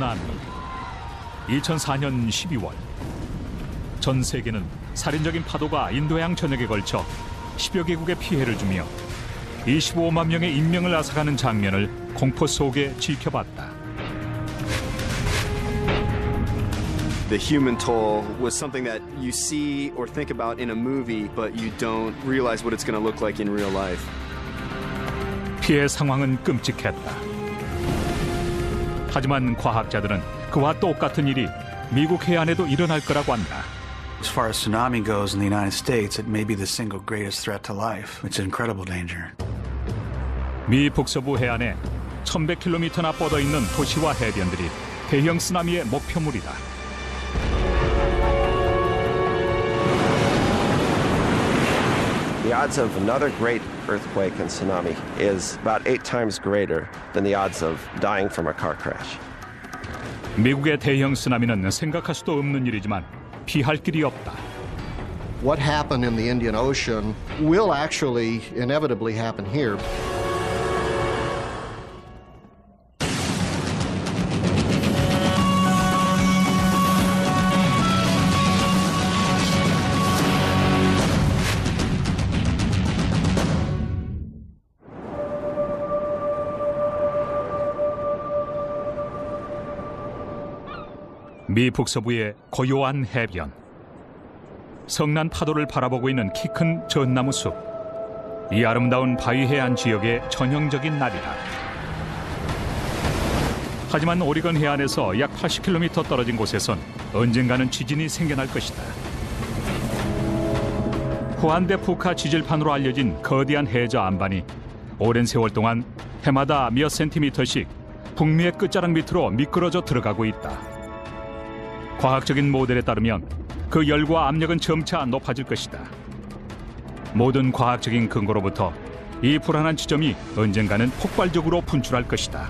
쓰나미. 2004년 12월 전 세계는 살인적인 파도가 인도양 전역에 걸쳐 10여 개국에 피해를 주며 25만 명의 인명을 앗아가는 장면을 공포 속에 지켜봤다. The human toll was something that you see or think about in a movie, but you don't realize what it's going to look like in real life. 피해 상황은 끔찍했다. 하지만 과학자들은 그와 똑같은 일이 미국 해안에도 일어날 거라고 한다. As far as tsunami goes in the United States, it may be the single greatest threat to life. It's an incredible danger. 미 북서부 해안에 1100km나 뻗어 있는 도시와 해변들이 대형 쓰나미의 목표물이다. The odds of another great earthquake and tsunami is about 8 times greater than the odds of dying from a car crash. 미국의 대형 쓰나미는 생각할 수도 없는 일이지만 피할 길이 없다. What happened in the Indian Ocean will actually inevitably happen here. 미 북서부의 고요한 해변. 성난 파도를 바라보고 있는 키 큰 전나무 숲. 이 아름다운 바위 해안 지역의 전형적인 날이다. 하지만 오리건 해안에서 약 80km 떨어진 곳에선 언젠가는 지진이 생겨날 것이다. 후안대 푸카 지질판으로 알려진 거대한 해저 안반이 오랜 세월 동안 해마다 몇 센티미터씩 북미의 끝자락 밑으로 미끄러져 들어가고 있다. 과학적인 모델에 따르면 그 열과 압력은 점차 높아질 것이다. 모든 과학적인 근거로부터 이 불안한 지점이 언젠가는 폭발적으로 분출할 것이다.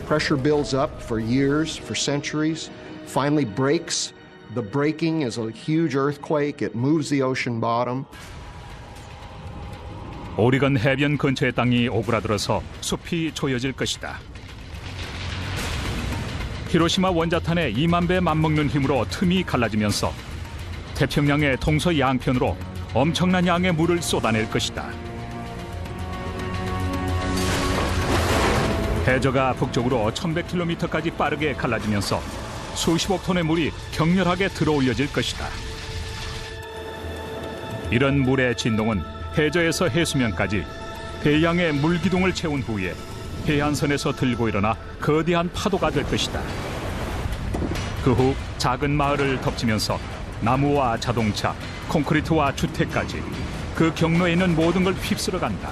Pressure builds up for years, for centuries, finally breaks. The breaking is a huge earthquake. It moves the ocean bottom. 오리건 해변 근처의 땅이 오그라들어서 숲이 조여질 것이다. 히로시마 원자탄의 2만 배 맞먹는 힘으로 틈이 갈라지면서 태평양의 동서양편으로 엄청난 양의 물을 쏟아낼 것이다. 해저가 북쪽으로 1100km까지 빠르게 갈라지면서 수십억 톤의 물이 격렬하게 들어올려질 것이다. 이런 물의 진동은 해저에서 해수면까지 대양의 물기둥을 채운 후에 해안선에서 들고 일어나 거대한 파도가 될 것이다. 그 후 작은 마을을 덮치면서 나무와 자동차, 콘크리트와 주택까지 그 경로에 있는 모든 걸 휩쓸어 간다.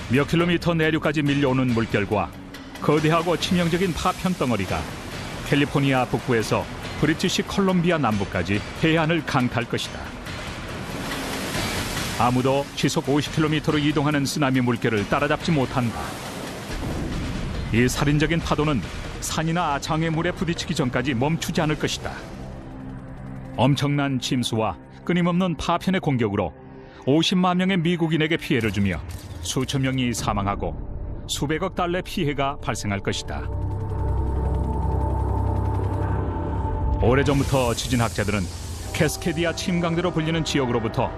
몇 킬로미터 내륙까지 밀려오는 물결과 거대하고 치명적인 파편 덩어리가 캘리포니아 북부에서 브리티시 콜롬비아 남부까지 해안을 강타할 것이다. 아무도 시속 50km로 이동하는 쓰나미 물결을 따라잡지 못한다. 이 살인적인 파도는 산이나 장애물에 부딪히기 전까지 멈추지 않을 것이다. 엄청난 침수와 끊임없는 파편의 공격으로 50만 명의 미국인에게 피해를 주며 수천 명이 사망하고 수백억 달러의 피해가 발생할 것이다. 오래전부터 지진학자들은 캐스케디아 침강대로 불리는 지역으로부터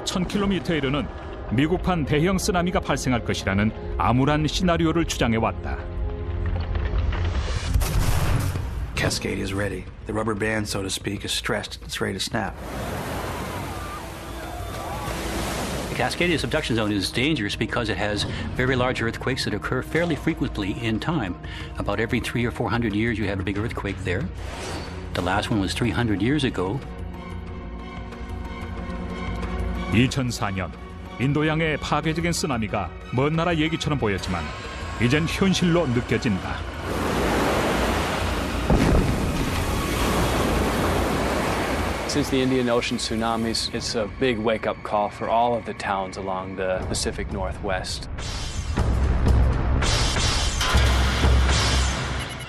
1000km에 이르는 미국판 대형 쓰나미가 발생할 것이라는 암울한 시나리오를 주장해왔다. Cascadia is ready. The rubber band, so to speak, is stressed. It's ready to snap. The Cascadia subduction zone is dangerous because it has very large earthquakes that occur fairly frequently in time. About every 300 or 400 years you have a big earthquake there. The last one was 300 years ago. 2004년 인도양의 파괴적인 쓰나미가 먼 나라 얘기처럼 보였지만 이젠 현실로 느껴진다. Since the Indian Ocean tsunamis, it's a big wake-up call for all of the towns along the Pacific Northwest.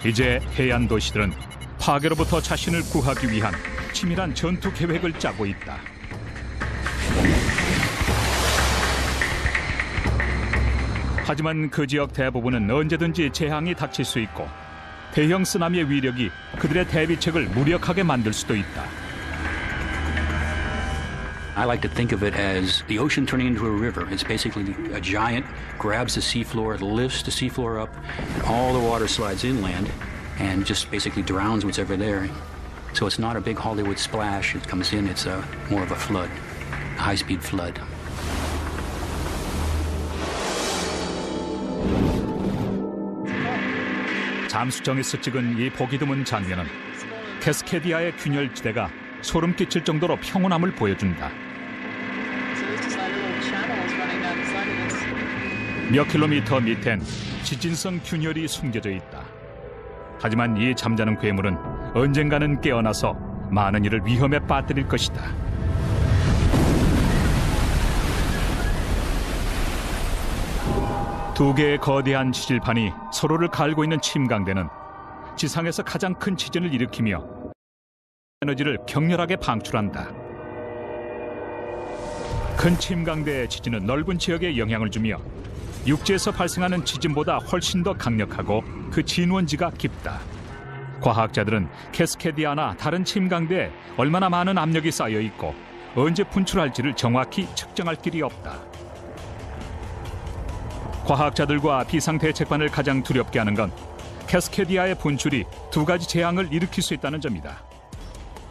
이제 해안 도시들은 파괴로부터 자신을 구하기 위한 치밀한 전투 계획을 짜고 있다. 하지만 그 지역 대부분은 언제든지 재앙이 닥칠 수 있고 대형 쓰나미의 위력이 그들의 대비책을 무력하게 만들 수도 있다. I like to think of it as the ocean turning into a river. It's basically a giant grabs the seafloor, lifts the seafloor up, and all the water slides inland and just basically drowns what's ever there. So it's not a big Hollywood splash. It comes in, it's more of a flood, a high-speed flood. 잠수정에서 찍은 이 보기 드문 장면은 캐스케디아의 균열지대가 소름 끼칠 정도로 평온함을 보여준다. 몇 킬로미터 밑엔 지진성 균열이 숨겨져 있다. 하지만 이 잠자는 괴물은 언젠가는 깨어나서 많은 이를 위험에 빠뜨릴 것이다. 두 개의 거대한 지질판이 서로를 갈고 있는 침강대는 지상에서 가장 큰 지진을 일으키며 에너지를 격렬하게 방출한다. 큰 침강대의 지진은 넓은 지역에 영향을 주며 육지에서 발생하는 지진보다 훨씬 더 강력하고 그 진원지가 깊다. 과학자들은 캐스케디아나 다른 침강대에 얼마나 많은 압력이 쌓여 있고 언제 분출할지를 정확히 측정할 길이 없다. 과학자들과 비상대책반을 가장 두렵게 하는 건 캐스케디아의 분출이 두 가지 재앙을 일으킬 수 있다는 점이다.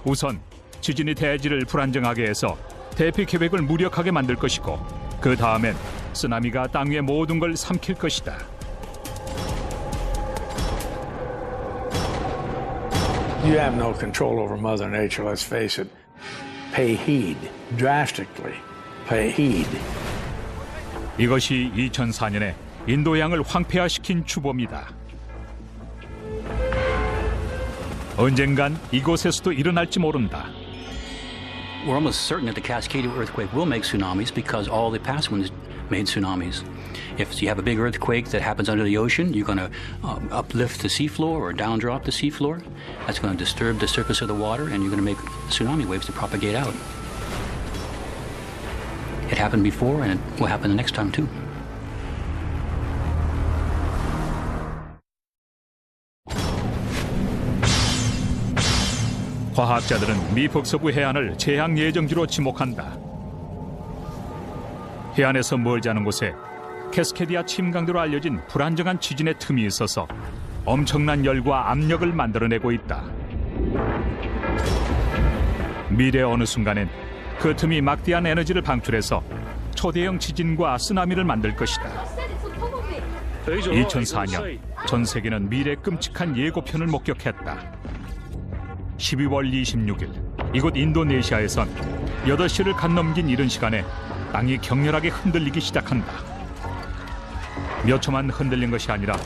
우선 지진이 대지를 불안정하게 해서 대피 계획을 무력하게 만들 것이고 그 다음엔 쓰나미가 땅 위의 모든 걸 삼킬 것이다. You have no control over Mother Nature, let's face it. Pay heed, drastically pay heed. 이것이 2004년에 인도양을 황폐화시킨 주범이다. 언젠간 이곳에서도 일어날지 모른다. We're almost certain that the Cascadia earthquake will make tsunamis because all the past ones made tsunamis. If you have a big earthquake that happens under the ocean, you're going to uplift the seafloor or downdrop the seafloor. That's going to disturb the surface of the water, and you're going to make tsunami waves to propagate out. It happened before, and it will happen the next time too. 과학자들은 미 북서부 해안을 재앙 예정지로 지목한다. 해안에서 멀지 않은 곳에 캐스케디아 침강대로 알려진 불안정한 지진의 틈이 있어서 엄청난 열과 압력을 만들어내고 있다. 미래 어느 순간엔 그 틈이 막대한 에너지를 방출해서 초대형 지진과 쓰나미를 만들 것이다. 2004년 전 세계는 미래의 끔찍한 예고편을 목격했다. 12월 26일 이곳 인도네시아에선 8시를 갓 넘긴 이른 시간에 땅이 격렬하게 흔들리기 시작한다. 몇 초만 흔들린 것이 아니라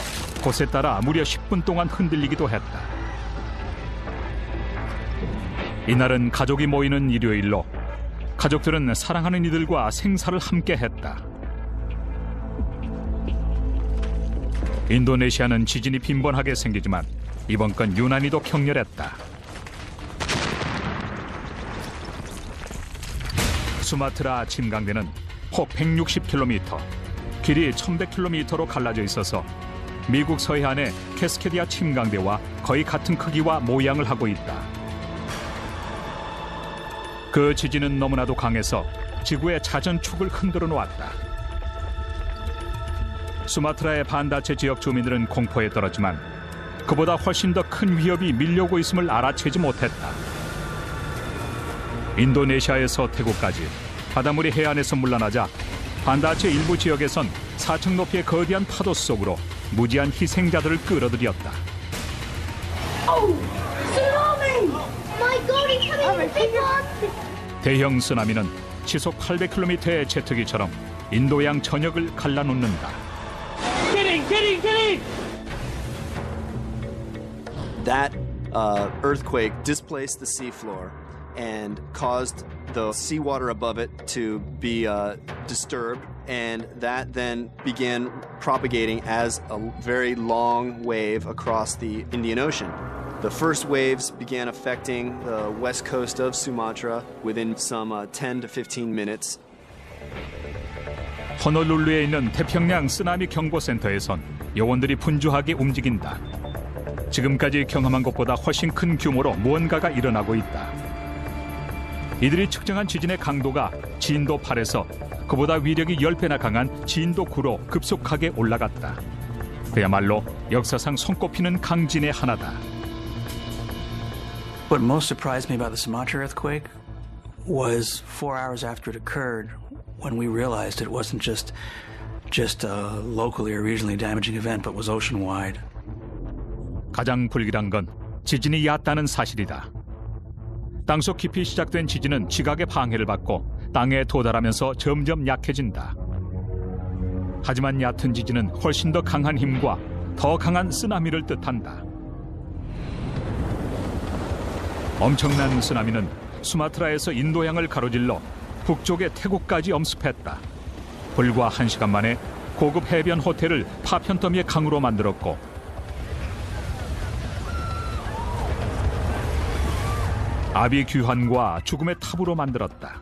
곳에 따라 무려 10분 동안 흔들리기도 했다. 이날은 가족이 모이는 일요일로 가족들은 사랑하는 이들과 생사를 함께 했다. 인도네시아는 지진이 빈번하게 생기지만 이번 건 유난히도 격렬했다. 수마트라 침강대는 폭 160km, 길이 1100km로 갈라져 있어서 미국 서해안의 캐스케디아 침강대와 거의 같은 크기와 모양을 하고 있다. 그 지진은 너무나도 강해서 지구의 자전축을 흔들어 놓았다. 수마트라의 반다체 지역 주민들은 공포에 떨었지만 그보다 훨씬 더 큰 위협이 밀려오고 있음을 알아채지 못했다. 인도네시아에서 태국까지 바닷물이 해안에서 물러나자 반다체 일부 지역에선 4층 높이의 거대한 파도 속으로 무지한 희생자들을 끌어들였다. 대형 쓰나미는 시속 800km의 제트기처럼 인도양 전역을 갈라놓는다. That earthquake displaced the seafloor and caused the seawater above it to be disturbed, and that then began propagating as a very long wave across the Indian Ocean. The first waves began affecting the west coast of Sumatra within some 10 to 15 minutes. 호놀룰루에 있는 태평양 쓰나미 경보센터에선 요원들이 분주하게 움직인다. 지금까지 경험한 것보다 훨씬 큰 규모로 무언가가 일어나고 있다. 이들이 측정한 지진의 강도가 진도 8에서 그보다 위력이 10배나 강한 진도 9로 급속하게 올라갔다. 그야말로 역사상 손꼽히는 강진의 하나다. What most surprised me about the Sumatra earthquake was 4 hours after it occurred when we realized it wasn't just a locally or regionally damaging event, but was ocean-wide. 가장 불길한 건 지진이 얕다는 사실이다. 땅속 깊이 시작된 지진은 지각의 방해를 받고 땅에 도달하면서 점점 약해진다. 하지만 얕은 지진은 훨씬 더 강한 힘과 더 강한 쓰나미를 뜻한다. 엄청난 쓰나미는 수마트라에서 인도양을 가로질러 북쪽의 태국까지 엄습했다. 불과 1시간 만에 고급 해변 호텔을 파편 더미의 강으로 만들었고 아비 귀환과 죽음의 탑으로 만들었다.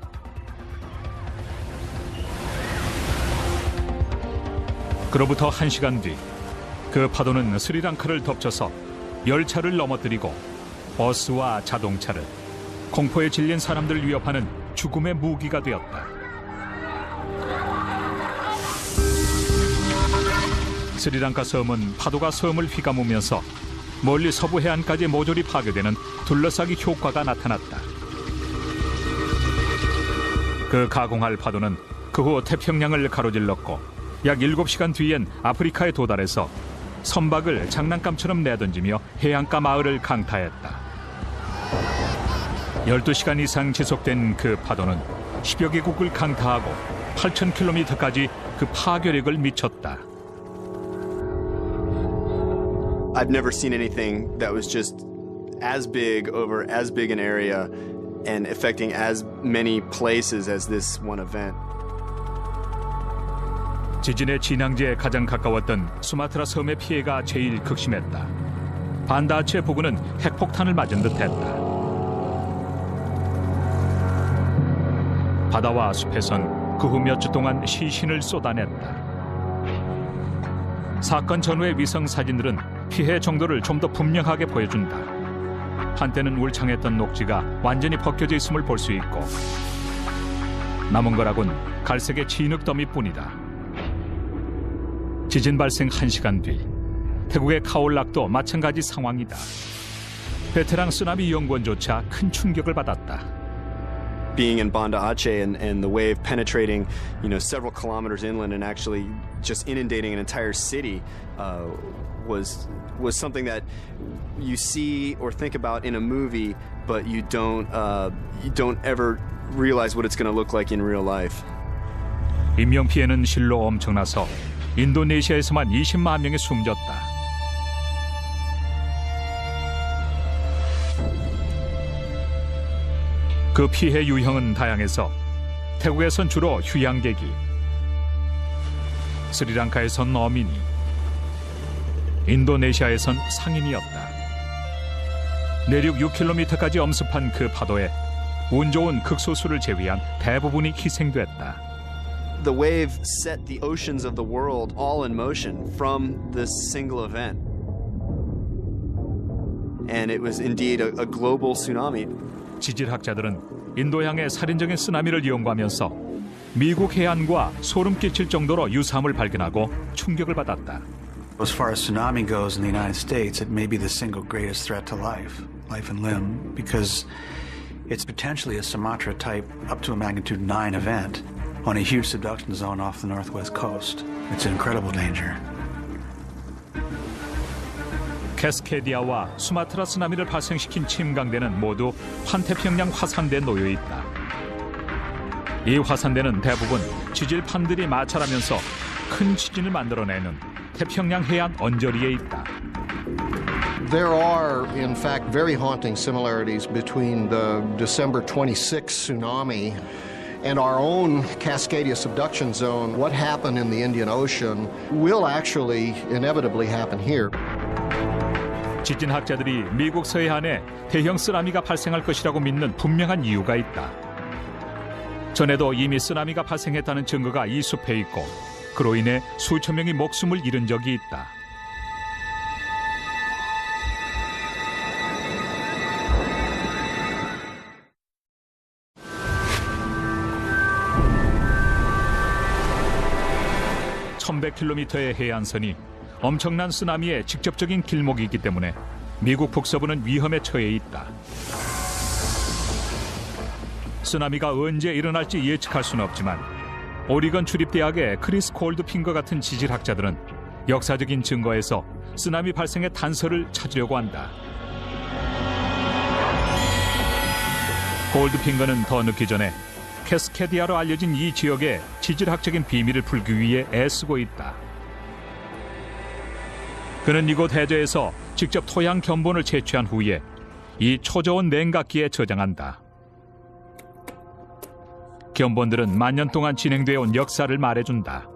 그로부터 1시간 뒤 그 파도는 스리랑카를 덮쳐서 열차를 넘어뜨리고 버스와 자동차를, 공포에 질린 사람들을 위협하는 죽음의 무기가 되었다. 스리랑카 섬은 파도가 섬을 휘감으면서 멀리 서부 해안까지 모조리 파괴되는 둘러싸기 효과가 나타났다. 그 가공할 파도는 그 후 태평양을 가로질렀고 약 7시간 뒤엔 아프리카에 도달해서 선박을 장난감처럼 내던지며 해안가 마을을 강타했다. 12시간 이상 지속된 그 파도는 10여 개국을 강타하고 8,000km까지 그 파괴력을 미쳤다. I've never seen anything that was just as big over as big an area and affecting as many places as this one event. 지진의 진앙지에 가장 가까웠던 수마트라 섬의 피해가 제일 극심했다. 반다아체 부근은 핵폭탄을 맞은 듯했다. 바다와 숲에선 그 후 몇 주 동안 시신을 쏟아냈다. 사건 전후의 위성 사진들은 피해 정도를 좀 더 분명하게 보여준다. 한때는 울창했던 녹지가 완전히 벗겨져 있음을 볼 수 있고 남은 거라곤 갈색의 진흙 더미뿐이다. 지진 발생 1시간 뒤 태국의 카올락도 마찬가지 상황이다. 베테랑 쓰나미 연구원조차 큰 충격을 받았다. Being in Banda Aceh and the wave penetrating, several kilometers inland and actually just inundating an entire city was something that you see or think about in a movie, but you don't ever realize what it's going to look like in real life. 인명 피해는 실로 엄청나서 인도네시아에서만 20만 명이 숨졌다. 그 피해 유형은 다양해서 태국에선 주로 휴양객이, 스리랑카에선 어민이, 인도네시아에선 상인이었다. 내륙 6km까지 엄습한 그 파도에 운 좋은 극소수를 제외한 대부분이 희생됐다. The wave set the oceans of the world all in motion from this single event. And it was indeed a global tsunami. 지질학자들은 인도양의 살인적인 쓰나미를 연구하면서 미국 해안과 소름 끼칠 정도로 유사함을 발견하고 충격을 받았다. As far as tsunami goes in the United States, it may be the single greatest threat to life and limb, because it's potentially a Sumatra type up to a magnitude 9 event on a huge subduction zone off the northwest coast. It's an incredible danger. 캐스케디아와 수마트라 쓰나미를 발생시킨 침강대는 모두 환태평양 화산대에 놓여 있다. 이 화산대는 대부분 지질판들이 마찰하면서 큰 지진을 만들어내는 태평양 해안 언저리에 있다. There are, in fact, very haunting similarities between the December 26th tsunami and our own Cascadia subduction zone. What happened in the Indian Ocean will actually inevitably happen here. 지진학자들이 미국 서해안에 대형 쓰나미가 발생할 것이라고 믿는 분명한 이유가 있다. 전에도 이미 쓰나미가 발생했다는 증거가 이 숲에 있고 그로 인해 수천 명이 목숨을 잃은 적이 있다. (1100km의) 해안선이 엄청난 쓰나미의 직접적인 길목이기 때문에 미국 북서부는 위험에 처해 있다. 쓰나미가 언제 일어날지 예측할 수는 없지만 오리건 주립대학의 크리스 골드핑거 같은 지질학자들은 역사적인 증거에서 쓰나미 발생의 단서를 찾으려고 한다. 골드핑거는 더 늦기 전에 캐스케디아로 알려진 이 지역의 지질학적인 비밀을 풀기 위해 애쓰고 있다. 그는 이곳 해저에서 직접 토양 견본을 채취한 후에 이 초저온 냉각기에 저장한다. 견본들은 만년 동안 진행되어 온 역사를 말해준다.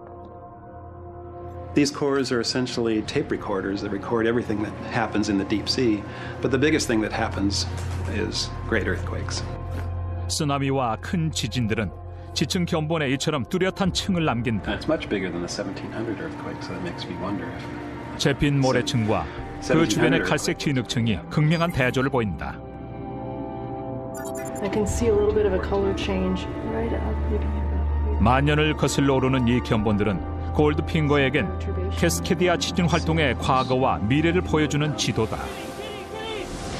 These cores are essentially tape recorders that record everything that happens in the deep sea, but the biggest thing that happens is great earthquakes. 쓰나미와 큰 지진들은 지층 견본에 이처럼 뚜렷한 층을 남긴다. And it's much bigger than the 1700 earthquake, so that makes me wonder if 재핀 모래층과 그 주변의 갈색 진흙층이 극명한 대조를 보인다. I can see a little bit of a color change right up maybe. 만년을 거슬러 오르는 이 견본들은 골드핑거에겐 캐스케디아 지진 활동의 과거와 미래를 보여주는 지도다.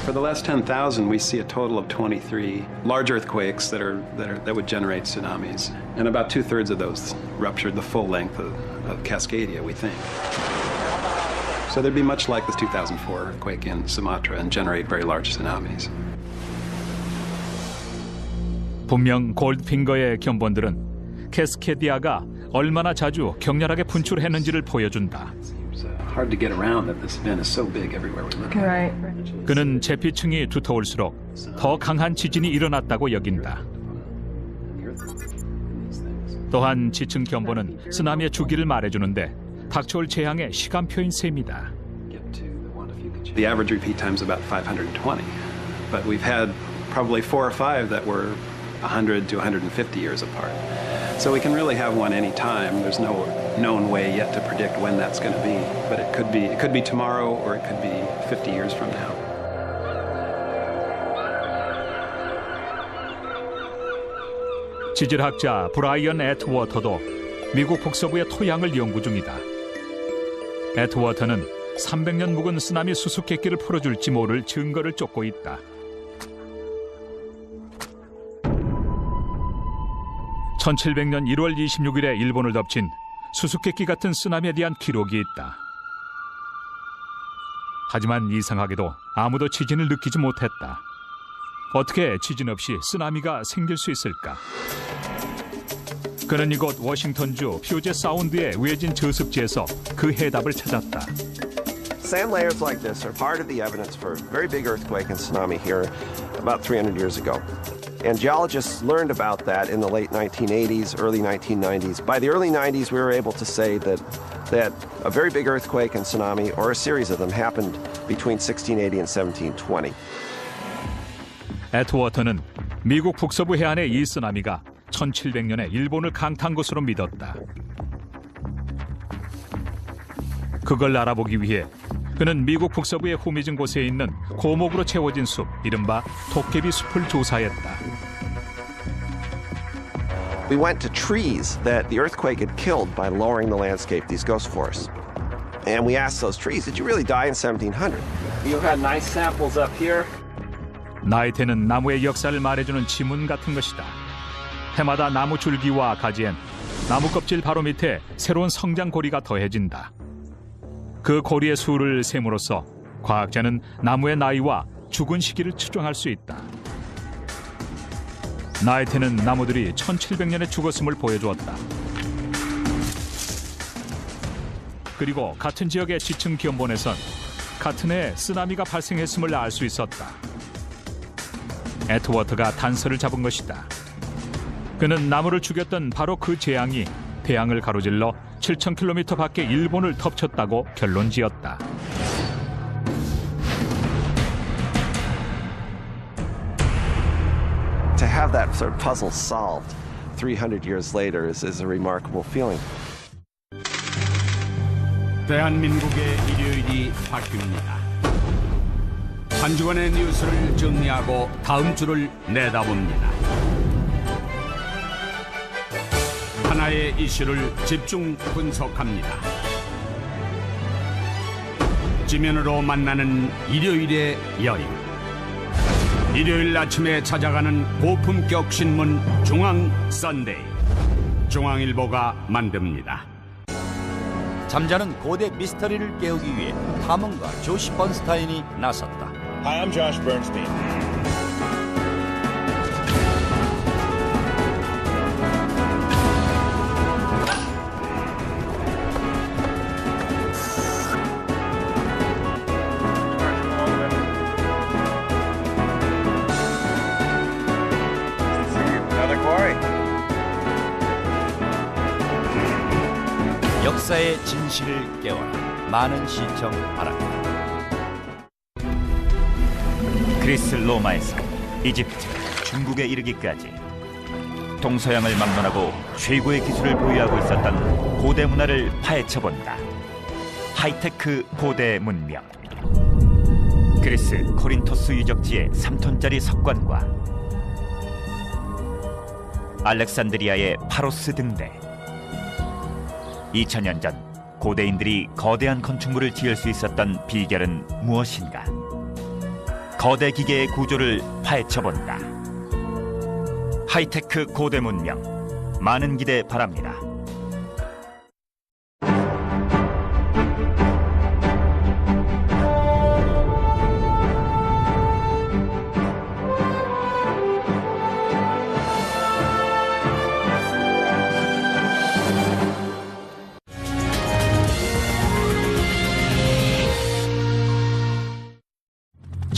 for the last 10,000 we see a total of 23 large earthquakes that would generate tsunamis, and about 2/3 of those ruptured the full length of Cascadia, we think. So they'd be much like the 2004 earthquake in Sumatra and generate very large tsunamis. 분명 골드핑거의 견본들은 캐스케디아가 얼마나 자주 격렬하게 분출했는지를 보여준다. Hard to get around that this event is so big everywhere we look. Right. 그는 재피층이 두터울수록 더 강한 지진이 일어났다고 여긴다. 또한 지층 견본은 쓰나미의 주기를 말해주는데 닥쳐올 재앙의 시간표인 셈이다. The average repeat time is about 520, but we've had probably 4 or 5 that were 100 to 150 years apart. So we can really have one any time. There's no known way yet to predict when that's going to be, but it could be tomorrow or it could be 50 years from now. 지질학자 브라이언 애트워터도 미국 북서부의 토양을 연구 중이다. 애트워터는 300년 묵은 쓰나미 수수께끼를 풀어줄지 모를 증거를 쫓고 있다. 1700년 1월 26일에 일본을 덮친 수수께끼 같은 쓰나미에 대한 기록이 있다. 하지만 이상하게도 아무도 지진을 느끼지 못했다. 어떻게 지진 없이 쓰나미가 생길 수 있을까? 그는 이곳 워싱턴주 퓨제 사운드의 외진 저습지에서 그 해답을 찾았다. Sand layers like this are part of the evidence for a very big earthquake and tsunami here about 300 years ago. And geologists learned about that in the late 1980s, early 1990s. By the early 90s, we were able to say that a very big earthquake and tsunami, or a series of them, happened between 1680 and 1720. 애트워터는 미국 북서부 해안의 이 쓰나미가 1700년에 일본을 강타한 것으로 믿었다. 그걸 알아보기 위해 그는 미국 북서부의 후미진 곳에 있는 고목으로 채워진 숲, 이른바 도깨비 숲을 조사했다. We went to trees that the earthquake had killed by lowering the landscape, these ghost forests. And we asked those trees, did you really die in 1700? You had nice samples up here. 나이테는 나무의 역사를 말해주는 지문 같은 것이다. 해마다 나무 줄기와 가지엔 나무 껍질 바로 밑에 새로운 성장 고리가 더해진다. 그 고리의 수를 셈으로써 과학자는 나무의 나이와 죽은 시기를 추정할 수 있다. 나이테는 나무들이 1700년에 죽었음을 보여주었다. 그리고 같은 지역의 지층 견본에선 같은 해에 쓰나미가 발생했음을 알 수 있었다. 애트워터가 단서를 잡은 것이다. 그는 나무를 죽였던 바로 그 재앙이 대양을 가로질러 7,000km 밖의 일본을 덮쳤다고 결론지었다. To have that sort of puzzle solved 300 years later is a remarkable feeling. 대한민국의 일요일이 바뀝니다. 한 주간의 뉴스를 정리하고 다음 주를 내다봅니다. 하나의 이슈를 집중 분석합니다. 지면으로 만나는 일요일의 여인. 일요일 아침에 찾아가는 고품격 신문 중앙 선데이. 중앙일보가 만듭니다. 잠자는 고대 미스터리를 깨우기 위해 탐험가 조시 번스타인이 나섰다. Hi, I'm Josh Bernstein. 역사의 진실을 깨워라. 많은 시청 바랍니다. 그리스 로마에서 이집트, 중국에 이르기까지 동서양을 막론하고 최고의 기술을 보유하고 있었던 고대 문화를 파헤쳐본다. 하이테크 고대 문명. 그리스 코린토스 유적지의 3톤짜리 석관과 알렉산드리아의 파로스 등대. 2000년 전 고대인들이 거대한 건축물을 지을 수 있었던 비결은 무엇인가? 거대 기계의 구조를 파헤쳐본다. 하이테크 고대 문명, 많은 기대 바랍니다.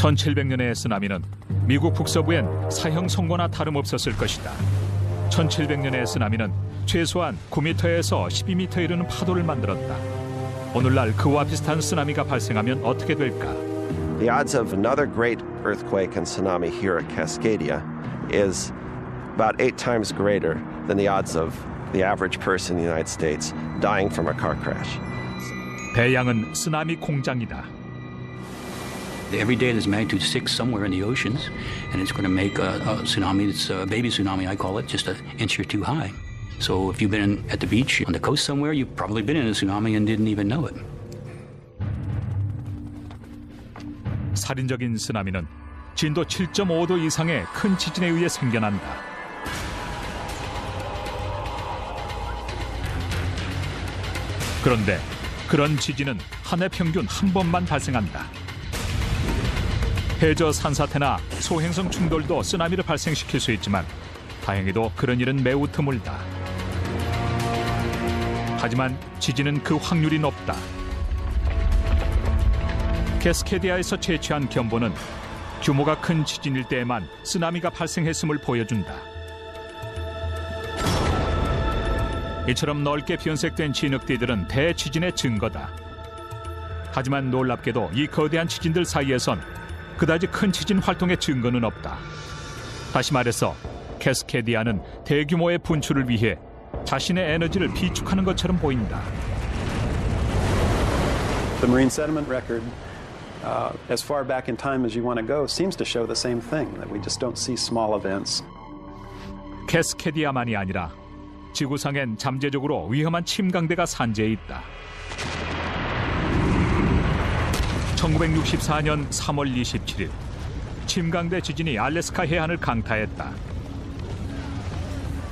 (1700년의) 쓰나미는 미국 북서부엔 사형 선고나 다름없었을 것이다. (1700년의) 쓰나미는 최소한 9m에서 12m 이르는 파도를 만들었다. 오늘날 그와 비슷한 쓰나미가 발생하면 어떻게 될까? The odds of another great earthquake and tsunami here at Cascadia is about 8 times greater than the odds of the average person in the United States dying from a car crash. 배양은 쓰나미 공장이다. Every day there's magnitude 6 somewhere in the oceans, and it's going to make a tsunami. It's a baby tsunami, I call it, just an inch or two high. So if you've been at the beach on the coast somewhere, you've probably been in a tsunami and didn't even know it. 살인적인 쓰나미는 진도 7.5도 이상의 큰 지진에 의해 생겨난다. 그런데 그런 지진은 한 해 평균 한 번만 발생한다. 해저 산사태나 소행성 충돌도 쓰나미를 발생시킬 수 있지만 다행히도 그런 일은 매우 드물다. 하지만 지진은 그 확률이 높다. 캐스케디아에서 채취한 견보는 규모가 큰 지진일 때에만 쓰나미가 발생했음을 보여준다. 이처럼 넓게 변색된 진흙띠들은 대지진의 증거다. 하지만 놀랍게도 이 거대한 지진들 사이에선 그다지 큰 지진 활동의 증거는 없다. 다시 말해서 캐스케디아는 대규모의 분출을 위해 자신의 에너지를 비축하는 것처럼 보인다. The marine sediment record, as far back in time as you want to go, seems to show the same thing, that we just don't see small events. 캐스케디아만이 아니라 지구상엔 잠재적으로 위험한 침강대가 산재해 있다. 1964년 3월 27일 침강대 지진이 알래스카 해안을 강타했다.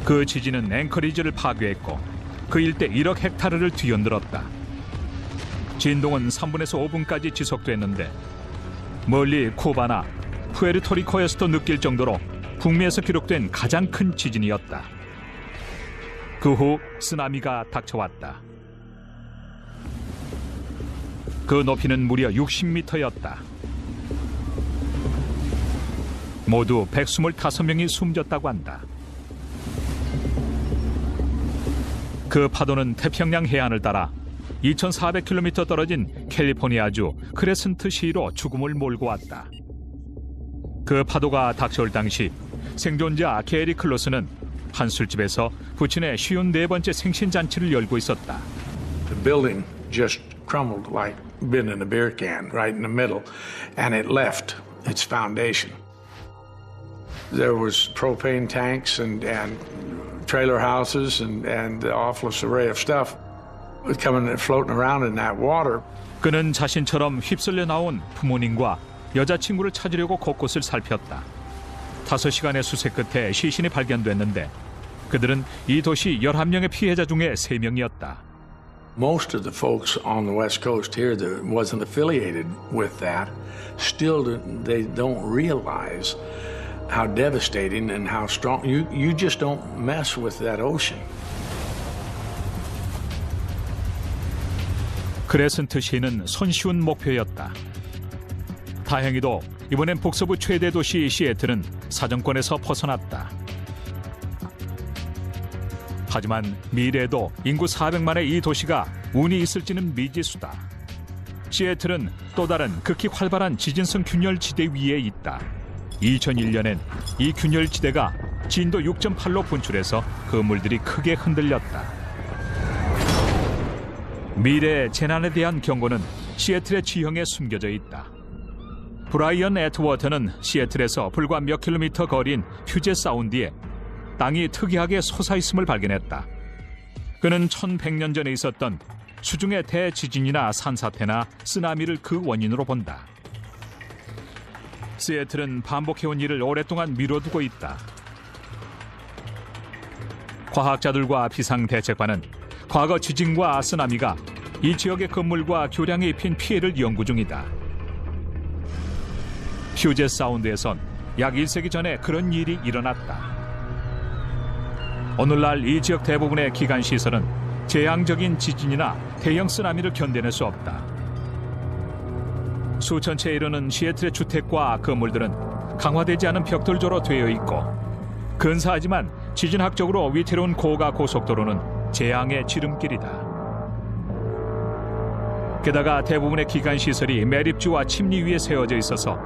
그 지진은 앵커리지를 파괴했고 그 일대 1억 헥타르를 뒤흔들었다. 진동은 3분에서 5분까지 지속됐는데 멀리 쿠바나 푸에르토리코에서도 느낄 정도로 북미에서 기록된 가장 큰 지진이었다. 그 후 쓰나미가 닥쳐왔다. 그 높이는 무려 60m였다. 모두 125명이 숨졌다고 한다. 그 파도는 태평양 해안을 따라 2,400km 떨어진 캘리포니아주 크레센트시로 죽음을 몰고 왔다. 그 파도가 닥쳐올 당시 생존자 게리 클로스는 한 술집에서 부친의 54번째 생신잔치를 열고 있었다. The building just crumbled like been in a beer can right in the middle, and it left its foundation. There was propane tanks and trailer houses and the awfulest array of stuff coming and floating around in that water. 그는 자신처럼 휩쓸려 나온 부모님과 여자친구를 찾으려고 곳곳을 살폈다. 5시간의 수색 끝에 시신이 발견됐는데 그들은 이 도시 11명의 피해자 중에 3명이었다. Most of the folks on the West Coast here that wasn't affiliated with that, still they don't realize how devastating and how strong. You just don't mess with that ocean. 크레센트 시는 손쉬운 목표였다. 다행히도 이번엔 북서부 최대 도시 시애틀은 사정권에서 벗어났다. 하지만 미래에도 인구 400만의 이 도시가 운이 있을지는 미지수다. 시애틀은 또 다른 극히 활발한 지진성 균열지대 위에 있다. 2001년엔 이 균열지대가 진도 6.8로 분출해서 건물들이 크게 흔들렸다. 미래의 재난에 대한 경고는 시애틀의 지형에 숨겨져 있다. 브라이언 애트워터는 시애틀에서 불과 몇 킬로미터 거리인 퓨젯 사운드에 땅이 특이하게 솟아있음을 발견했다. 그는 1100년 전에 있었던 수중의 대지진이나 산사태나 쓰나미를 그 원인으로 본다. 시애틀은 반복해온 일을 오랫동안 미뤄두고 있다. 과학자들과 비상대책반은 과거 지진과 쓰나미가 이 지역의 건물과 교량에 입힌 피해를 연구 중이다. 퓨젯 사운드에선 약 1세기 전에 그런 일이 일어났다. 오늘날 이 지역 대부분의 기관시설은 재앙적인 지진이나 대형 쓰나미를 견뎌낼 수 없다. 수천 채에 이르는 시애틀의 주택과 건물들은 강화되지 않은 벽돌조로 되어 있고 근사하지만 지진학적으로 위태로운 고가 고속도로는 재앙의 지름길이다. 게다가 대부분의 기관시설이 매립지와 침리 위에 세워져 있어서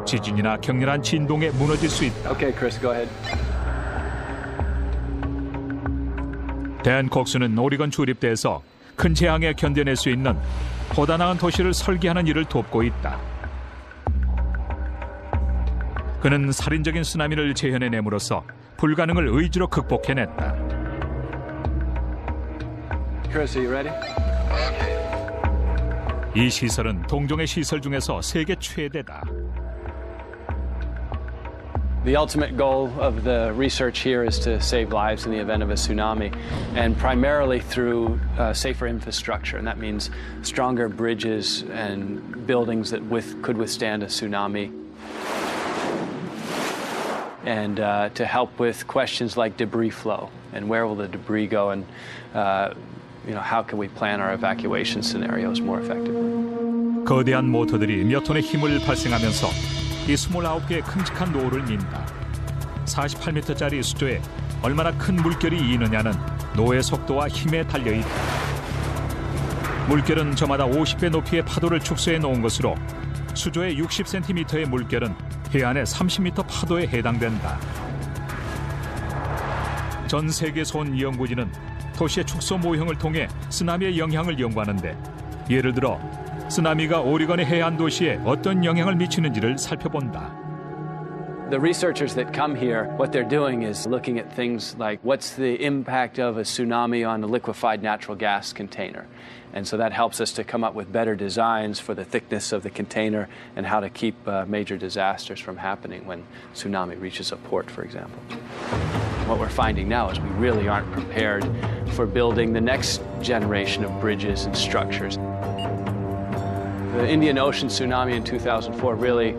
지진이나 격렬한 진동에 무너질 수 있다. Okay, Chris, go ahead. 댄 콕스는 오리건 주립대에서 큰 재앙에 견뎌낼 수 있는 보다 나은 도시를 설계하는 일을 돕고 있다. 그는 살인적인 쓰나미를 재현해냄으로써 불가능을 의지로 극복해냈다. Chris, are you ready? 이 시설은 동종의 시설 중에서 세계 최대다. The ultimate goal of the research here is to save lives in the event of a tsunami, and primarily through safer infrastructure, and that means stronger bridges and buildings that could withstand a tsunami. And to help with questions like debris flow, and where will the debris go, and how can we plan our evacuation scenarios more effectively. 거대한 모터들이 몇 톤의 힘을 발생하면서 이 29개의 큼직한 노를 민다. 48m짜리 수조에 얼마나 큰 물결이 이느냐는 노의 속도와 힘에 달려있다. 물결은 저마다 50배 높이의 파도를 축소해 놓은 것으로 수조의 60cm의 물결은 해안의 30m 파도에 해당된다. 전 세계에서 온 연구진은 도시의 축소 모형을 통해 쓰나미의 영향을 연구하는데 예를 들어 쓰나미가 오리건의 해안 도시에 어떤 영향을 미치는지를 살펴본다. The researchers that come here, what they're doing is looking at things like what's the impact of a tsunami on a liquefied natural gas container. And so that helps us to come up with better designs for the thickness of the container and how to keep major disasters from happening when tsunami reaches a port, for example. What we're finding now is we really aren't prepared for building the next generation of bridges and structures. The Indian Ocean tsunami in 2004 really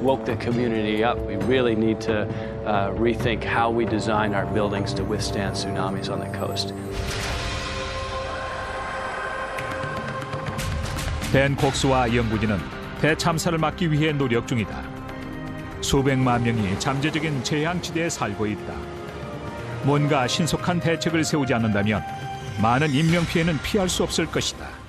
woke the community up. We really need to rethink how we design our buildings to withstand tsunamis on the coast. 댄 콕스와 연구진은 대참사를 막기 위해 노력 중이다. 수백만 명이 잠재적인 재앙지대에 살고 있다. 뭔가 신속한 대책을 세우지 않는다면 많은 인명피해는 피할 수 없을 것이다.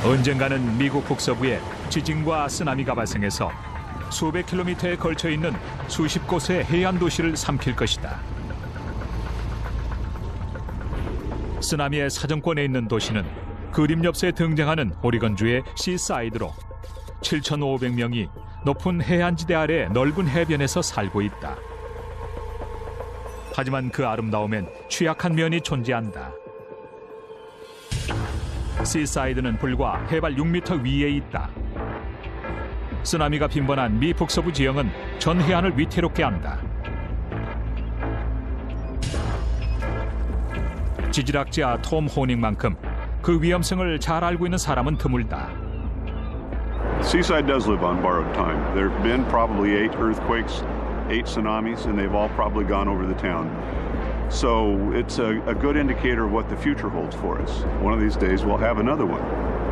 언젠가는 미국 북서부에 지진과 쓰나미가 발생해서 수백 킬로미터에 걸쳐 있는 수십 곳의 해안 도시를 삼킬 것이다. 쓰나미의 사정권에 있는 도시는 그림 옆에 등장하는 오리건주의 시사이드로 7,500명이 높은 해안지대 아래 넓은 해변에서 살고 있다. 하지만 그 아름다움엔 취약한 면이 존재한다. 시사이드는 불과 해발 6m 위에 있다. 쓰나미가 빈번한 미 북서부 지형은 전 해안을 위태롭게 한다. 지질학자 톰 호닝만큼 그 위험성을 잘 알고 있는 사람은 드물다. Seaside does live on borrowed time. There have been probably 8 earthquakes, 8 tsunamis, and they've all probably gone over the town. So it's a good indicator of what the future holds for us. One of these days we'll have another one.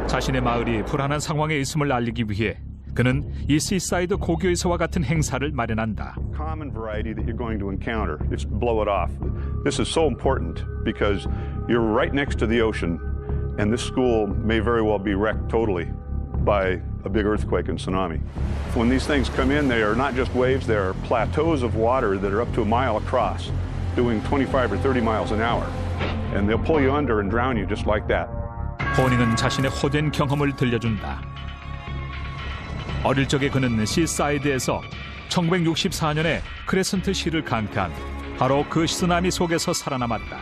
자신의 마을이 불안한 상황에 있음을 알리기 위해 그는 이 시사이드 고교에서와 같은 행사를 마련한다. Common variety that you're going to encounter. Just blow it off. This is so important because you're right next to the ocean, and this school may very well be wrecked totally by a big earthquake and tsunami. When these things come in, they are not just waves, they are plateaus of water that are up to a mile across, doing 25 or 30 miles an hour. And they'll pull you under and drown you just like that. 호닝은 자신의 호된 경험을 들려준다. 어릴 적에 그는 시사이드에서 1964년에 크레센트 시를 강타한 바로 그 쓰나미 속에서 살아남았다.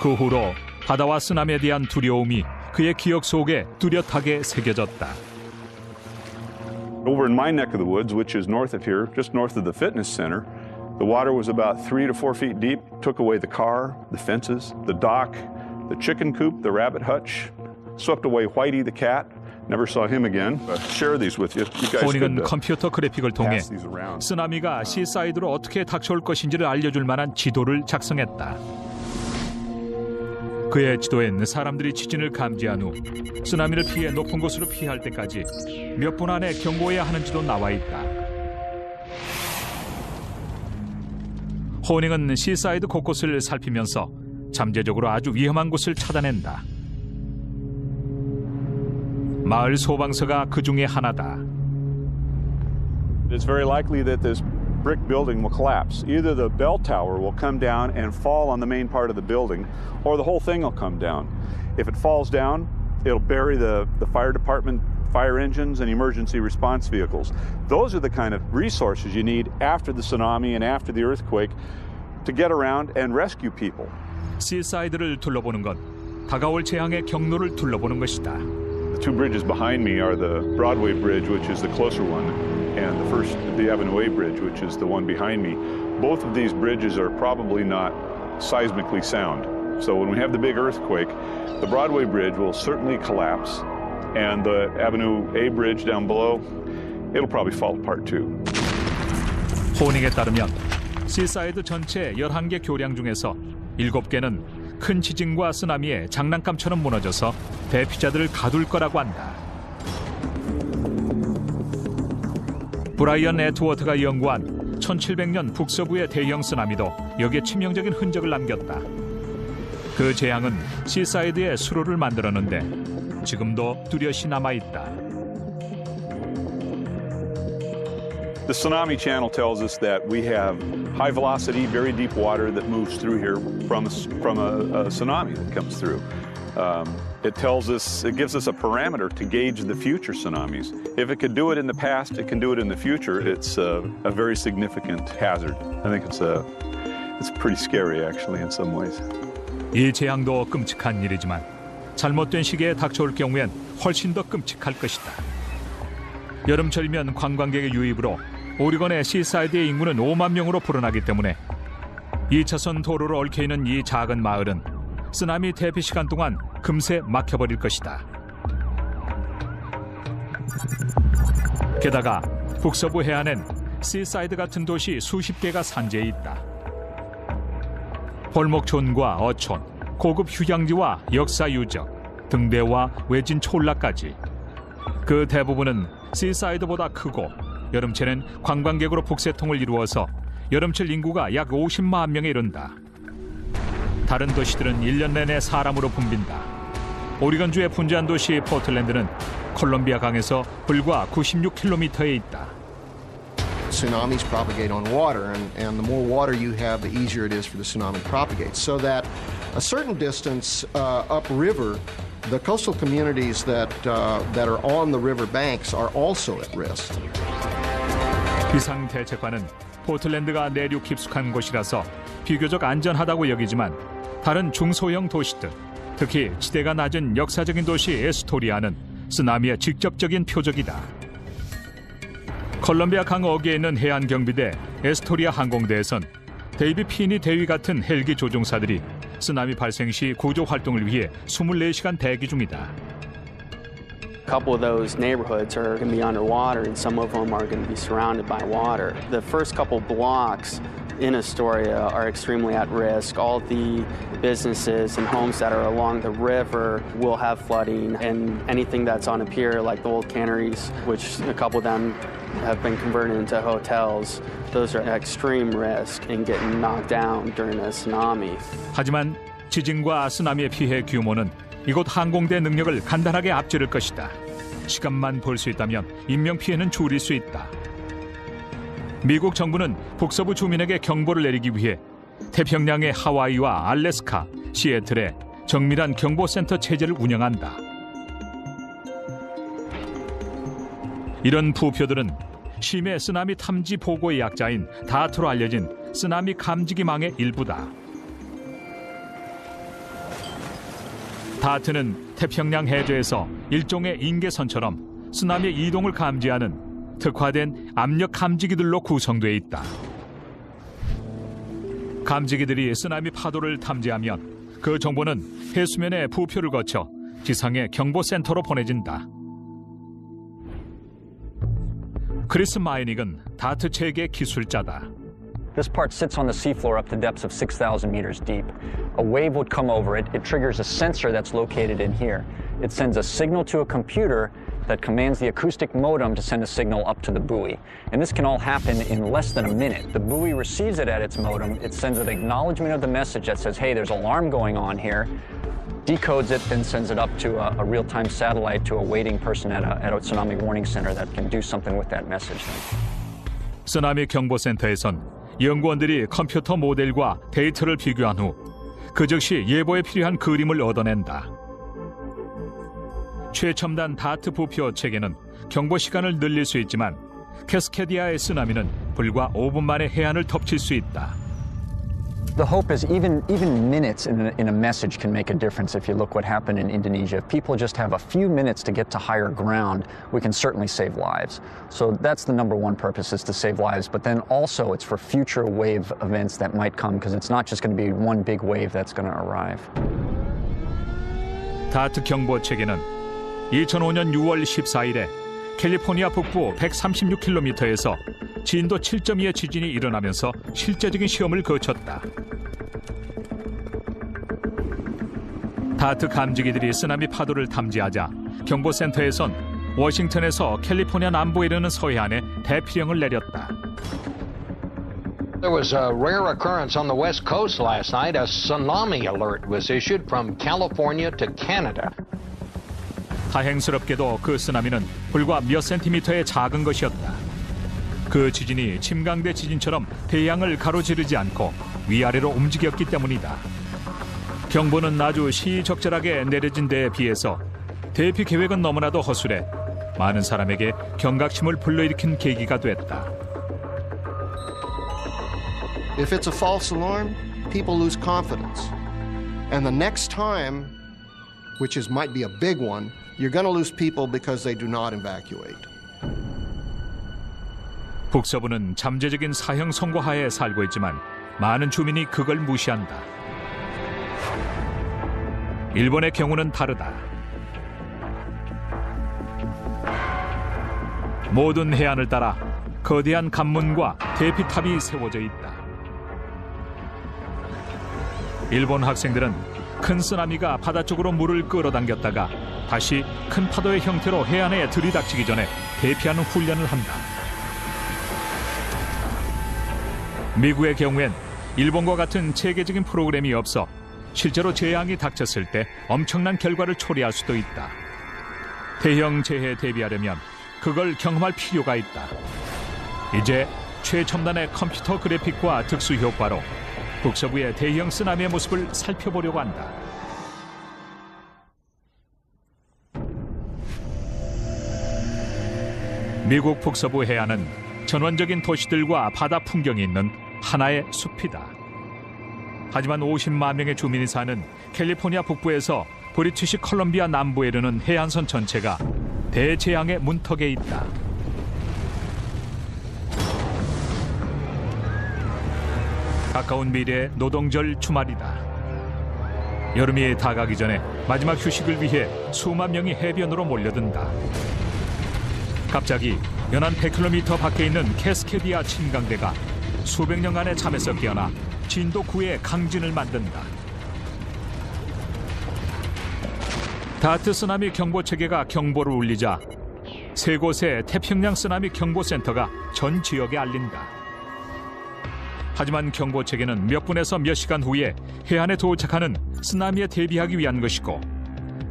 그 후로 바다와 쓰나미에 대한 두려움이 그의 기억 속에 뚜렷하게 새겨졌다. Over in my neck of the woods, which is north of here, just north of the fitness center, the water was about 3 to 4 feet deep, took away the car, the fences, the dock, the chicken coop, the rabbit hutch, swept away Whitey the cat. Never saw him again. Share these with you. You guys 호닝은 could 컴퓨터 그래픽을 통해 pass these around. 쓰나미가 시사이드로 어떻게 닥쳐올 것인지를 알려줄 만한 지도를 작성했다. 그의 지도엔 사람들이 지진을 감지한 후 쓰나미를 피해 높은 곳으로 피할 때까지 몇 분 안에 경고해야 하는지도 나와 있다. 호닝은 시사이드 곳곳을 살피면서 잠재적으로 아주 위험한 곳을 찾아낸다. 마을 소방서가 그 중에 하나다. It's very likely that this brick building will collapse. Either the bell tower will come down and fall on the main part of the building, or the whole thing will come down. If it falls down, it'll bury the fire department, fire engines, and emergency response vehicles. Those are the kind of resources you need after the tsunami and after the earthquake to get around and rescue people. 시사이드를 둘러보는 건 다가올 재앙의 경로를 둘러보는 것이다. The two bridges behind me are the Broadway Bridge, which is the closer one, and the Avenue A Bridge, which is the one behind me. Both of these bridges are probably not seismically sound. So when we have the big earthquake, the Broadway Bridge will certainly collapse, and the Avenue A Bridge down below, it'll probably fall apart too. 호닝에 따르면 시사이드 전체 11개 교량 중에서 7개는 큰 지진과 쓰나미에 장난감처럼 무너져서 대피자들을 가둘 거라고 한다. 브라이언 애트워트가 연구한 1700년 북서부의 대형 쓰나미도 여기에 치명적인 흔적을 남겼다. 그 재앙은 시사이드에 수로를 만들었는데 지금도 뚜렷이 남아있다. The tsunami channel tells us that we have high velocity, very deep water that moves through here from a tsunami that comes through. It gives us a parameter to gauge the future tsunamis. If it could do it in the past, it can do it in the future. It's a very significant hazard. I think it's pretty scary actually in some ways. 이 재앙도 끔찍한 일이지만 잘못된 시기에 닥쳐올 경우엔 훨씬 더 끔찍할 것이다. 여름철이면 관광객의 유입으로 오리건의 시사이드의 인구는 5만 명으로 불어나기 때문에 2차선 도로로 얽혀있는 이 작은 마을은 쓰나미 대피 시간 동안 금세 막혀버릴 것이다. 게다가 북서부 해안엔 시사이드 같은 도시 수십 개가 산재해 있다. 볼목촌과 어촌, 고급 휴양지와 역사 유적, 등대와 외진 촌락까지 그 대부분은 시사이드보다 크고 여름철엔 관광객으로 북새통을 이루어서 여름철 인구가 약 50만 명에 이른다. 다른 도시들은 1년 내내 사람으로 붐빈다. 오리건주의 분주한 도시 포틀랜드는 콜롬비아 강에서 불과 96km에 있다. Tsunamis propagate on water, and the more water you have, the easier it is for the tsunami to propagate. So that a certain distance upriver, the coastal communities that are on the river banks are also at risk. 비상대책관은 포틀랜드가 내륙 깊숙한 곳이라서 비교적 안전하다고 여기지만 다른 중소형 도시들, 특히 지대가 낮은 역사적인 도시 에스토리아는 쓰나미의 직접적인 표적이다. 콜롬비아 강 어귀에 있는 해안경비대 에스토리아 항공대에선 데이비 피니 대위 같은 헬기 조종사들이 쓰나미 발생 시 구조 활동을 위해 24시간 대기 중이다. A couple of those neighborhoods are going to be underwater, and some of them are going to be surrounded by water. The first couple blocks in Astoria are extremely at risk. All the businesses and homes that are along the river will have flooding, and anything that's on a pier, like the old canneries, which a couple of them have been converted into hotels, those are at extreme risk in getting knocked down during a tsunami. 하지만 지진과 쓰나미의 피해 규모는 이곳 항공대 능력을 간단하게 앞지를 것이다. 시간만 볼 수 있다면 인명피해는 줄일 수 있다. 미국 정부는 북서부 주민에게 경보를 내리기 위해 태평양의 하와이와 알래스카, 시애틀에 정밀한 경보센터 체제를 운영한다. 이런 부표들은 심해 쓰나미 탐지 보고의 약자인 다트로 알려진 쓰나미 감지기망의 일부다. 다트는 태평양 해저에서 일종의 인계선처럼 쓰나미의 이동을 감지하는 특화된 압력 감지기들로 구성되어 있다. 감지기들이 쓰나미 파도를 탐지하면 그 정보는 해수면의 부표를 거쳐 지상의 경보센터로 보내진다. 크리스 마이닉은 다트 체계 기술자다. This part sits on the seafloor up to depths of 6,000 meters deep. A wave would come over it. It triggers a sensor that's located in here. It sends a signal to a computer that commands the acoustic modem to send a signal up to the buoy. And this can all happen in less than a minute. The buoy receives it at its modem. It sends an acknowledgement of the message that says, hey, there's alarm going on here. Decodes it, then sends it up to a real-time satellite to a waiting person at a tsunami warning center that can do something with that message. 쓰나미 경보센터에선 연구원들이 컴퓨터 모델과 데이터를 비교한 후 그 즉시 예보에 필요한 그림을 얻어낸다. 최첨단 다트 부표 체계는 경보 시간을 늘릴 수 있지만 캐스케디아의 쓰나미는 불과 5분 만에 해안을 덮칠 수 있다. The hope is even minutes in a message can make a difference. If you look what happened in Indonesia, if people just have a few minutes to get to higher ground, we can certainly save lives. So that's the number one purpose, is to save lives. But then also it's for future wave events that might come, because it's not just going to be one big wave that's going to arrive. 다트 경보 체계는 2005년 6월 14일에 캘리포니아 북부 136km에서 진도 7.2의 지진이 일어나면서 실제적인 시험을 거쳤다. 다트 감지기들이 쓰나미 파도를 탐지하자 경보센터에선 워싱턴에서 캘리포니아 남부에 이르는 서해안에 대피령을 내렸다. There was a rare occurrence on the west coast last night. A tsunami alert was issued from California to Canada. 다행스럽게도 그 쓰나미는 불과 몇 센티미터의 작은 것이었다. 그 지진이 침강대 지진처럼 대양을 가로지르지 않고 위아래로 움직였기 때문이다. 경보는 아주 시적절하게 내려진 데에 비해서 대피 계획은 너무나도 허술해 많은 사람에게 경각심을 불러일으킨 계기가 됐다. If it's a false alarm, people lose confidence. And the next time, which might be a big one, you're going to lose people because they do not evacuate. 북서부는 잠재적인 사형 선고하에 살고 있지만 많은 주민이 그걸 무시한다. 일본의 경우는 다르다. 모든 해안을 따라 거대한 관문과 대피탑이 세워져 있다. 일본 학생들은 큰 쓰나미가 바다 쪽으로 물을 끌어당겼다가 다시 큰 파도의 형태로 해안에 들이닥치기 전에 대피하는 훈련을 한다. 미국의 경우엔 일본과 같은 체계적인 프로그램이 없어 실제로 재앙이 닥쳤을 때 엄청난 결과를 초래할 수도 있다. 대형 재해에 대비하려면 그걸 경험할 필요가 있다. 이제 최첨단의 컴퓨터 그래픽과 특수 효과로 북서부의 대형 쓰나미의 모습을 살펴보려고 한다. 미국 북서부 해안은 전원적인 도시들과 바다 풍경이 있는 하나의 숲이다. 하지만 50만 명의 주민이 사는 캘리포니아 북부에서 브리티시 컬럼비아 남부에 이르는 해안선 전체가 대재앙의 문턱에 있다. 가까운 미래의 노동절 주말이다. 여름이 다가기 전에 마지막 휴식을 위해 수만 명이 해변으로 몰려든다. 갑자기 연안 100km 밖에 있는 캐스케디아 침강대가 수백 년간의 잠에서 깨어나 진도 9의 강진을 만든다. 다트 쓰나미 경보 체계가 경보를 울리자 세 곳의 태평양 쓰나미 경보센터가 전 지역에 알린다. 하지만 경보 체계는 몇 분에서 몇 시간 후에 해안에 도착하는 쓰나미에 대비하기 위한 것이고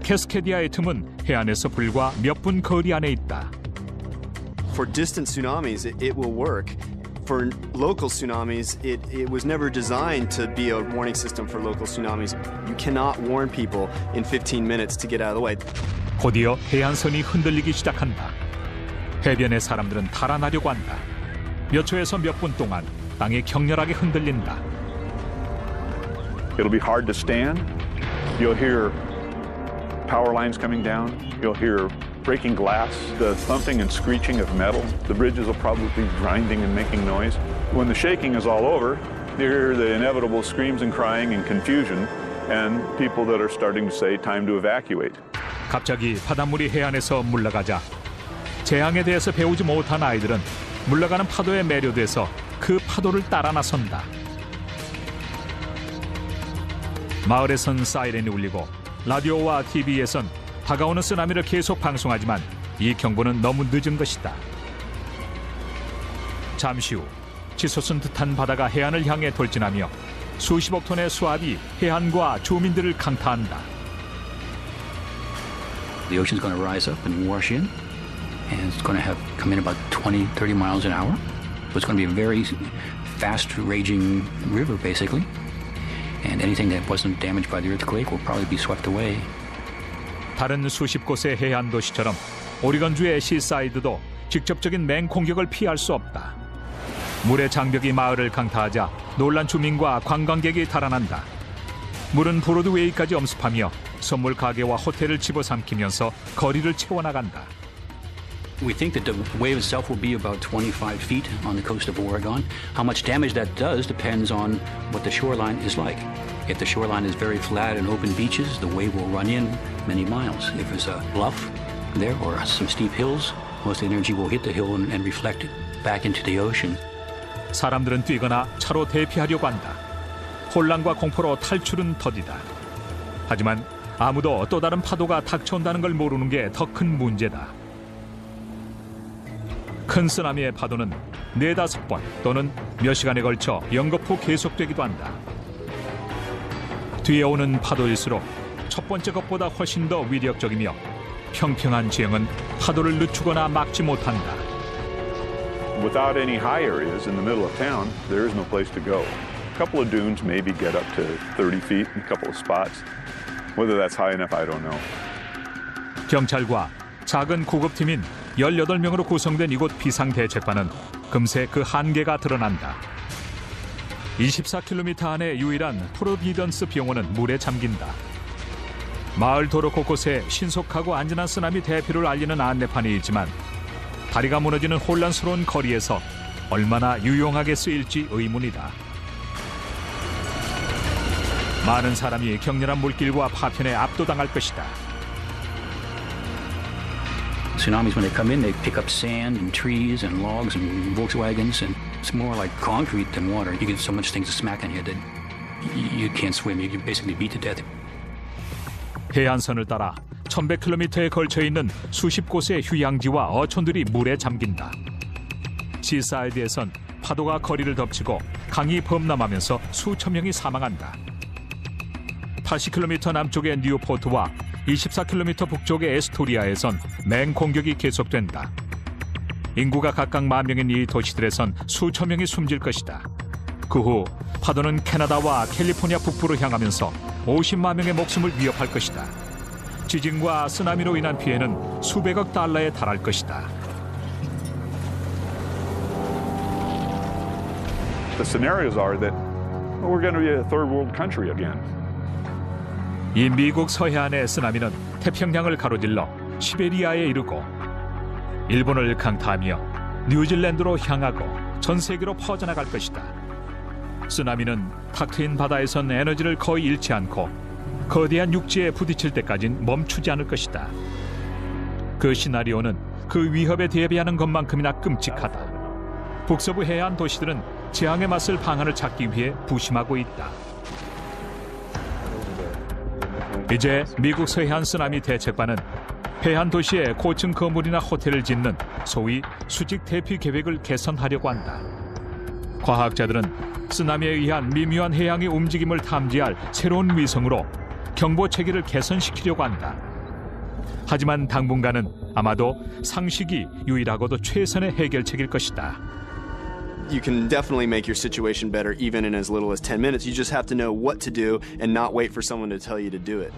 캐스케디아의 틈은 해안에서 불과 몇 분 거리 안에 있다. For distant tsunamis, it will work. For local tsunamis, it was never designed to be a warning system for local tsunamis. You cannot warn people in 15 minutes to get out of the way. 곧이어 해안선이 흔들리기 시작한다. 해변의 사람들은 달아나려고 한다. 몇 초에서 몇 분 동안 땅이 격렬하게 흔들린다. It'll be hard to stand. You'll hear power lines coming down. You'll hear breaking glass, the thumping and screeching of metal. The bridges will probably be grinding and making noise. When the shaking is all over, you hear the inevitable screams and crying and confusion and people that are starting to say time to evacuate. 갑자기 바닷물이 해안에서 물러가자 재앙에 대해서 배우지 못한 아이들은 물러가는 파도에 매료돼서 그 파도를 따라 나선다. 마을에선 사이렌이 울리고 라디오와 TV에선 다가오는 쓰나미를 계속 방송하지만 이 경보는 너무 늦은 것이다. 잠시 후 치솟은 듯한 바다가 해안을 향해 돌진하며 수십억 톤의 수압이 해안과 주민들을 강타한다. The ocean's going to rise up and wash in, and it's going to have come in about 20, 30 miles an hour. So it's going to be a very fast raging river, basically. And anything that wasn't damaged by the earthquake will probably be swept away. 다른 수십 곳의 해안 도시처럼 오리건주의 시사이드도 직접적인 맹 공격을 피할 수 없다. 물의 장벽이 마을을 강타하자 놀란 주민과 관광객이 달아난다. 물은 브로드웨이까지 엄습하며 선물 가게와 호텔을 집어삼키면서 거리를 채워나간다. We think that the wave itself will be about 25 feet on the coast of Oregon. How much damage that does depends on what the shoreline is like. If the shoreline is very flat and open beaches, the wave will run in many miles. If there's a bluff there or some steep hills, most of the energy will hit the hill and reflect it back into the ocean. 사람들은 뛰거나 차로 대피하려고 한다. 혼란과 공포로 탈출은 더디다. 하지만 아무도 또 다른 파도가 닥쳐온다는 걸 모르는 게 더 큰 문제다. 큰 쓰나미의 파도는 4-5번 또는 몇 시간에 걸쳐 연거푸 계속되기도 한다. 뒤에 오는 파도일수록 첫 번째 것보다 훨씬 더 위력적이며 평평한 지형은 파도를 늦추거나 막지 못한다. Without any high areas in the middle of town, there is no place to go. A couple of dunes maybe get up to 30 feet in a couple of spots. Whether that's high enough, I don't know. 경찰과 작은 구급팀인 18명으로 구성된 이곳 비상대책반은 금세 그 한계가 드러난다. 24km 안의 유일한 프로비던스 병원은 물에 잠긴다. 마을 도로 곳곳에 신속하고 안전한 쓰나미 대피를 알리는 안내판이 있지만 다리가 무너지는 혼란스러운 거리에서 얼마나 유용하게 쓰일지 의문이다. 많은 사람이 격렬한 물길과 파편에 압도당할 것이다. Tsunamis, when they come in, they pick up sand and trees and logs and Volkswagens, and it's more like concrete than water. You get so much things to smack on you that you can't swim. You get basically beat to death. 해안선을 따라 1100km에 걸쳐 있는 수십 곳의 휴양지와 어촌들이 물에 잠긴다. 시사이드에선 파도가 거리를 덮치고 강이 범람하면서 수천 명이 사망한다. 80km 남쪽의 뉴포트와 24km 북쪽의 에스토리아에선 맹공격이 계속된다. 인구가 각각 10,000명인 이 도시들에선 수천 명이 숨질 것이다. 그 후 파도는 캐나다와 캘리포니아 북부로 향하면서 50만 명의 목숨을 위협할 것이다. 지진과 쓰나미로 인한 피해는 수백억 달러에 달할 것이다. The scenarios are that we're going to be a third world country again. 이 미국 서해안의 쓰나미는 태평양을 가로질러 시베리아에 이르고 일본을 강타하며 뉴질랜드로 향하고 전 세계로 퍼져나갈 것이다. 쓰나미는 탁 트인 바다에선 에너지를 거의 잃지 않고 거대한 육지에 부딪힐 때까진 멈추지 않을 것이다. 그 시나리오는 그 위협에 대비하는 것만큼이나 끔찍하다. 북서부 해안 도시들은 재앙에 맞설 방안을 찾기 위해 부심하고 있다. 이제 미국 서해안 쓰나미 대책반은 해안 도시에 고층 건물이나 호텔을 짓는 소위 수직 대피 계획을 개선하려고 한다. 과학자들은 쓰나미에 의한 미묘한 해양의 움직임을 탐지할 새로운 위성으로 경보 체계를 개선시키려고 한다. 하지만 당분간은 아마도 상식이 유일하고도 최선의 해결책일 것이다. You can definitely make your situation better even in as little as 10 minutes. You just have to know what to do and not wait for someone to tell you to do it.